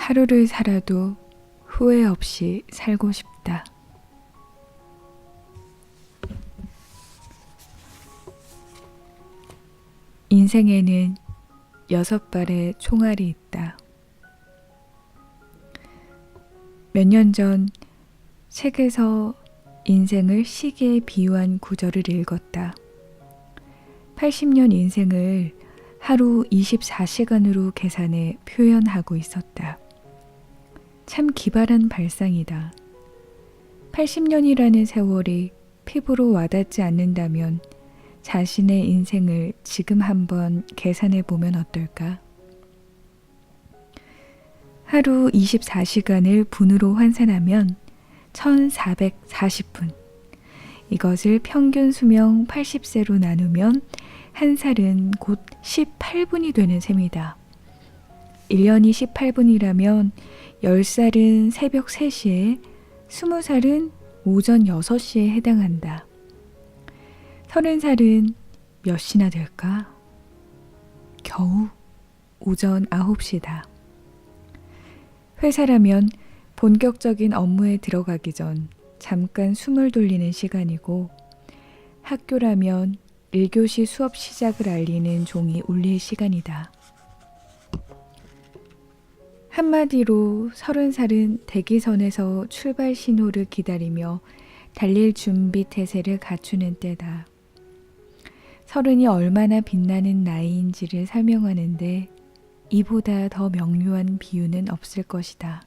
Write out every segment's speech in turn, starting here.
하루를 살아도 후회 없이 살고 싶다. 인생에는 6발의 총알이 있다. 몇 년 전 책에서 인생을 시계에 비유한 구절을 읽었다. 80년 인생을 하루 24시간으로 계산해 표현하고 있었다. 참 기발한 발상이다. 80년이라는 세월이 피부로 와닿지 않는다면 자신의 인생을 지금 한번 계산해 보면 어떨까? 하루 24시간을 분으로 환산하면 1440분. 이것을 평균 수명 80세로 나누면 한 살은 곧 18분이 되는 셈이다. 1년이 18분이라면 10살은 새벽 3시에, 20살은 오전 6시에 해당한다. 30살은 몇 시나 될까? 겨우 오전 9시다. 회사라면 본격적인 업무에 들어가기 전 잠깐 숨을 돌리는 시간이고, 학교라면 1교시 수업 시작을 알리는 종이 울릴 시간이다. 한마디로 30살은 대기선에서 출발 신호를 기다리며 달릴 준비 태세를 갖추는 때다. 30이 얼마나 빛나는 나이인지를 설명하는데 이보다 더 명료한 비유는 없을 것이다.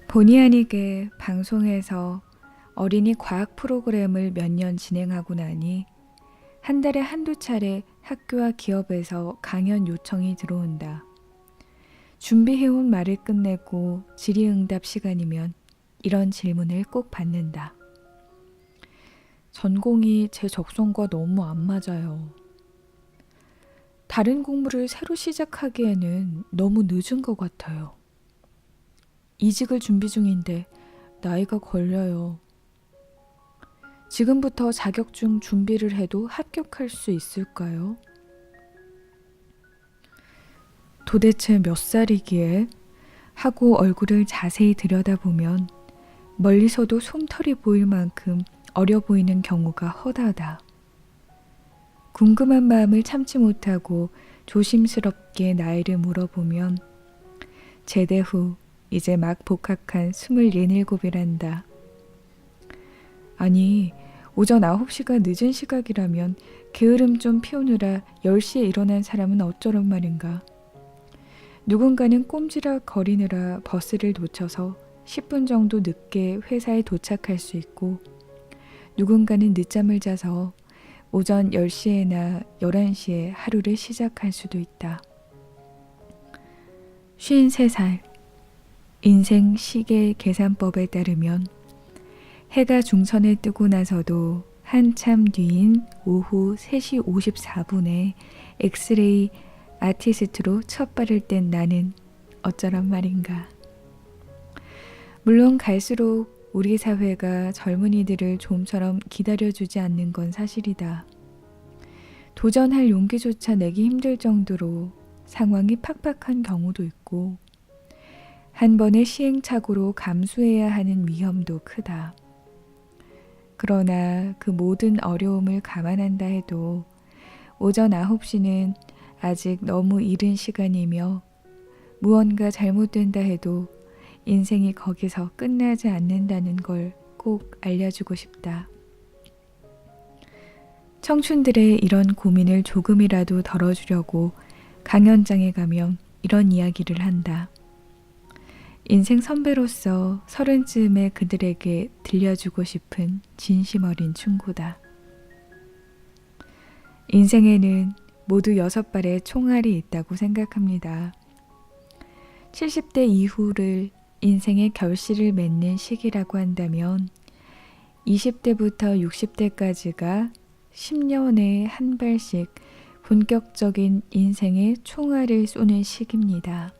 본의 아니게 방송에서 어린이 과학 프로그램을 몇 년 진행하고 나니 한 달에 한두 차례 학교와 기업에서 강연 요청이 들어온다. 준비해온 말을 끝내고 질의응답 시간이면 이런 질문을 꼭 받는다. 전공이 제 적성과 너무 안 맞아요. 다른 공부를 새로 시작하기에는 너무 늦은 것 같아요. 이직을 준비 중인데 나이가 걸려요. 지금부터 자격증 준비를 해도 합격할 수 있을까요? 도대체 몇 살이기에? 하고 얼굴을 자세히 들여다보면 멀리서도 솜털이 보일 만큼 어려 보이는 경우가 허다하다. 궁금한 마음을 참지 못하고 조심스럽게 나이를 물어보면 제대 후 이제 막 복학한 27이란다. 아니, 오전 9시가 늦은 시각이라면 게으름 좀 피우느라 10시에 일어난 사람은 어쩌란 말인가. 누군가는 꼼지락 거리느라 버스를 놓쳐서 10분 정도 늦게 회사에 도착할 수 있고, 누군가는 늦잠을 자서 오전 10시에나 11시에 하루를 시작할 수도 있다. 53살. 인생 시계 계산법에 따르면 해가 중천에 뜨고 나서도 한참 뒤인 오후 3시 54분에 엑스레이 아티스트로 첫 발을 뗀 나는 어쩌란 말인가. 물론 갈수록 우리 사회가 젊은이들을 좀처럼 기다려주지 않는 건 사실이다. 도전할 용기조차 내기 힘들 정도로 상황이 팍팍한 경우도 있고, 한 번의 시행착오로 감수해야 하는 위험도 크다. 그러나 그 모든 어려움을 감안한다 해도 오전 9시는 아직 너무 이른 시간이며, 무언가 잘못된다 해도 인생이 거기서 끝나지 않는다는 걸 꼭 알려주고 싶다. 청춘들의 이런 고민을 조금이라도 덜어주려고 강연장에 가면 이런 이야기를 한다. 인생 선배로서 30쯤의 그들에게 들려주고 싶은 진심 어린 충고다. 인생에는 모두 6발의 총알이 있다고 생각합니다. 70대 이후를 인생의 결실을 맺는 시기라고 한다면 20대부터 60대까지가 10년에 한 발씩 본격적인 인생의 총알을 쏘는 시기입니다.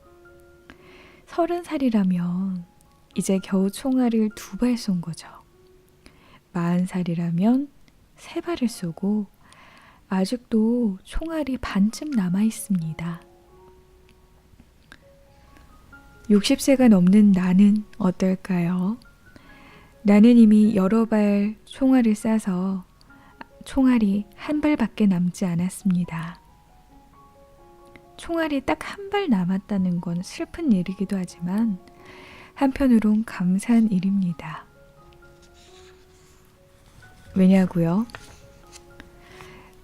30살이라면 이제 겨우 총알을 2발 쏜 거죠. 40살이라면 3발을 쏘고 아직도 총알이 반쯤 남아 있습니다. 60세가 넘는 나는 어떨까요? 나는 이미 여러 발 총알을 쏴서 총알이 한 발밖에 남지 않았습니다. 총알이 딱 한 발 남았다는 건 슬픈 일이기도 하지만 한편으론 감사한 일입니다. 왜냐고요?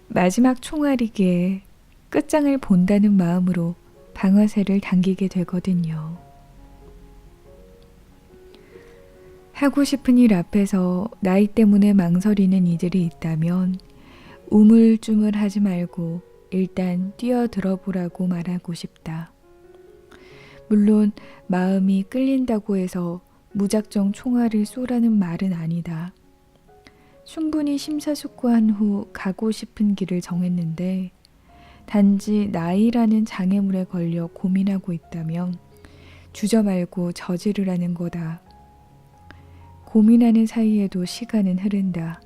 마지막 총알이기에 끝장을 본다는 마음으로 방아쇠를 당기게 되거든요. 하고 싶은 일 앞에서 나이 때문에 망설이는 이들이 있다면 우물쭈물하지 말고 일단 뛰어들어 보라고 말하고 싶다. 물론 마음이 끌린다고 해서 무작정 총알을 쏘라는 말은 아니다. 충분히 심사숙고한 후 가고 싶은 길을 정했는데 단지 나이라는 장애물에 걸려 고민하고 있다면 주저 말고 저지르라는 거다. 고민하는 사이에도 시간은 흐른다.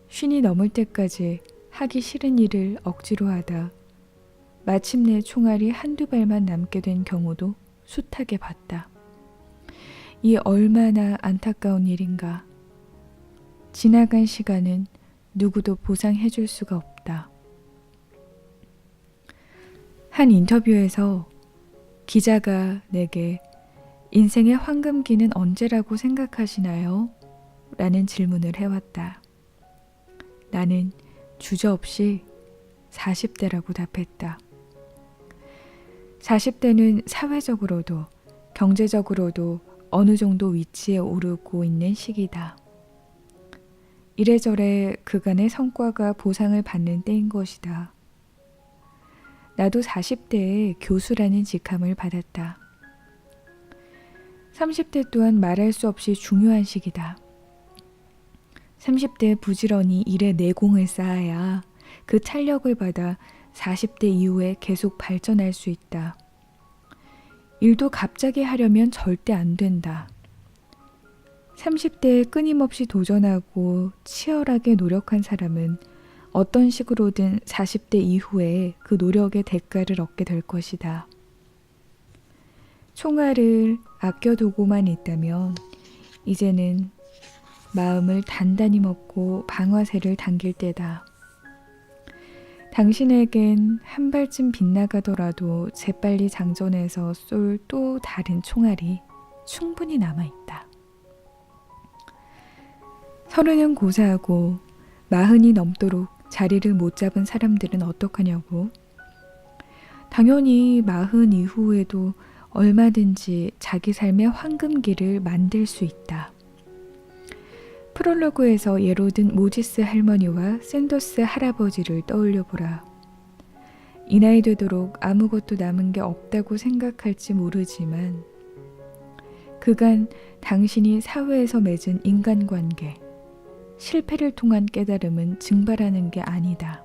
쉰이 넘을 때까지 하기 싫은 일을 억지로 하다 마침내 총알이 한두 발만 남게 된 경우도 숱하게 봤다. 이 얼마나 안타까운 일인가. 지나간 시간은 누구도 보상해 줄 수가 없다. 한 인터뷰에서 기자가 내게 인생의 황금기는 언제라고 생각하시나요? 라는 질문을 해왔다. 나는 주저없이 40대라고 답했다. 40대는 사회적으로도 경제적으로도 어느 정도 위치에 오르고 있는 시기다. 이래저래 그간의 성과가 보상을 받는 때인 것이다. 나도 40대에 교수라는 직함을 받았다. 30대 또한 말할 수 없이 중요한 시기다. 30대에 부지런히 일에 내공을 쌓아야 그 탄력을 받아 40대 이후에 계속 발전할 수 있다. 일도 갑자기 하려면 절대 안 된다. 30대에 끊임없이 도전하고 치열하게 노력한 사람은 어떤 식으로든 40대 이후에 그 노력의 대가를 얻게 될 것이다. 총알을 아껴두고만 있다면 이제는 마음을 단단히 먹고 방아쇠를 당길 때다. 당신에겐 한 발쯤 빗나가더라도 재빨리 장전해서 쏠 또 다른 총알이 충분히 남아있다. 30은 고사하고 40이 넘도록 자리를 못 잡은 사람들은 어떡하냐고. 당연히 40 이후에도 얼마든지 자기 삶의 황금기를 만들 수 있다. 프롤로그에서 예로 든 모지스 할머니와 샌더스 할아버지를 떠올려보라. 이 나이 되도록 아무것도 남은 게 없다고 생각할지 모르지만 그간 당신이 사회에서 맺은 인간관계, 실패를 통한 깨달음은 증발하는 게 아니다.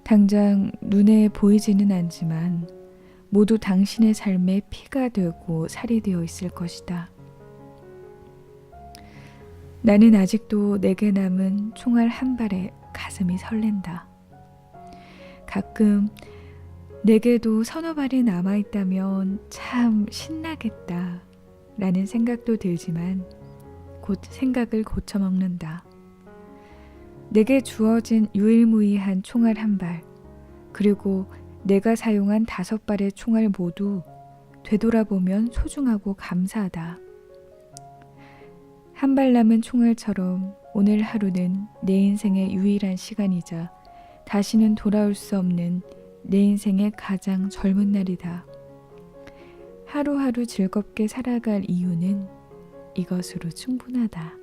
당장 눈에 보이지는 않지만 모두 당신의 삶에 피가 되고 살이 되어 있을 것이다. 나는 아직도 내게 남은 총알 한 발에 가슴이 설렌다. 가끔 내게도 서너 발이 남아있다면 참 신나겠다 라는 생각도 들지만 곧 생각을 고쳐먹는다. 내게 주어진 유일무이한 총알 한 발, 그리고 내가 사용한 5발의 총알 모두 되돌아보면 소중하고 감사하다. 한 발 남은 총알처럼 오늘 하루는 내 인생의 유일한 시간이자 다시는 돌아올 수 없는 내 인생의 가장 젊은 날이다. 하루하루 즐겁게 살아갈 이유는 이것으로 충분하다.